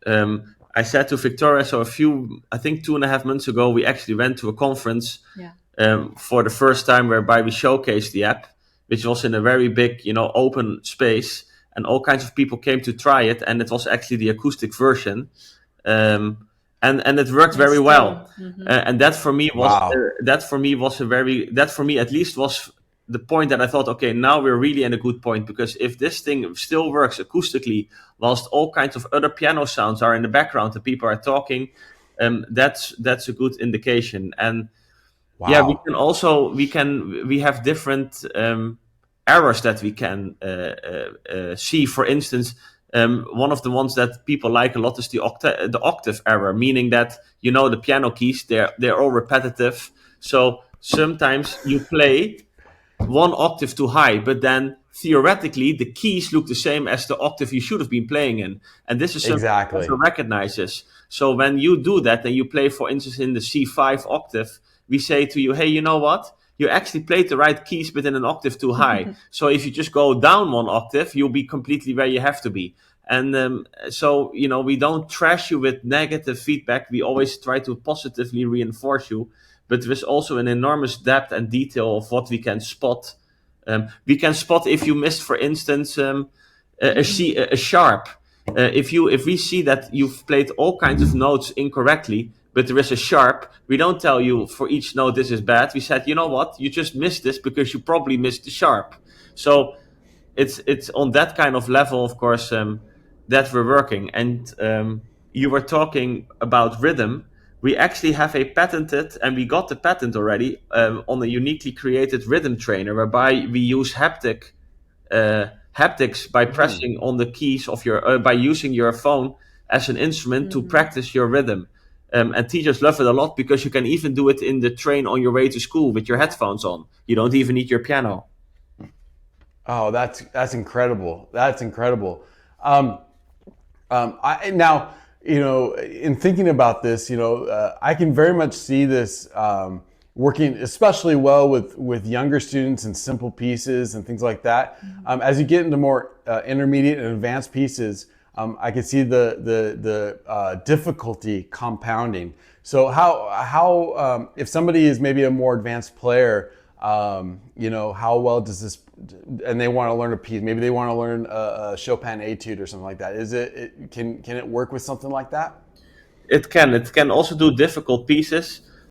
I said to Victoria, so I think 2.5 months ago, we actually went to a conference for the first time, whereby we showcased the app, which was in a very big, open space, and all kinds of people came to try it, and it was actually the acoustic version, and it worked very well. And that for me was Wow. that for me at least was the point that I thought, okay, now we're really in a good point, because if this thing still works acoustically whilst all kinds of other piano sounds are in the background and people are talking, that's a good indication. And yeah, we Wow. can also we have different errors that we can see. For instance, one of the ones that people like a lot is the octave error, meaning that the piano keys, they're all repetitive. So sometimes you play one octave too high, but then theoretically the keys look the same as the octave you should have been playing in, and this is something that Exactly. also recognizes. So when you do that and you play, for instance, in the C5 octave, we say to you, hey, you know what? You actually played the right keys, but in an octave too high. So if you just go down one octave, you'll be completely where you have to be. And so, we don't trash you with negative feedback. We always try to positively reinforce you, but there is also an enormous depth and detail of what we can spot. We can spot if you missed, for instance, a sharp. If we see that you've played all kinds of notes incorrectly, but there is a sharp, we don't tell you for each note this is bad. We said, you know what, you just missed this because you probably missed the sharp. So it's on that kind of level, of course, that we're working. And you were talking about rhythm. We actually have a patented, and we got the patent already, on a uniquely created rhythm trainer, whereby we use haptics by Hmm. pressing on the keys of by using your phone as an instrument to practice your rhythm. And teachers love it a lot, because you can even do it in the train on your way to school with your headphones on. You don't even need your piano. Oh, that's incredible. That's incredible. Um, now, in thinking about this, I can very much see this working especially well with younger students and simple pieces and things like that. As you get into more intermediate and advanced pieces, I can see the difficulty compounding. So how if somebody is maybe a more advanced player, how well does this, and they want to learn a piece, maybe they want to learn a Chopin etude or something like that. Can it work with something like that? It can also do difficult pieces.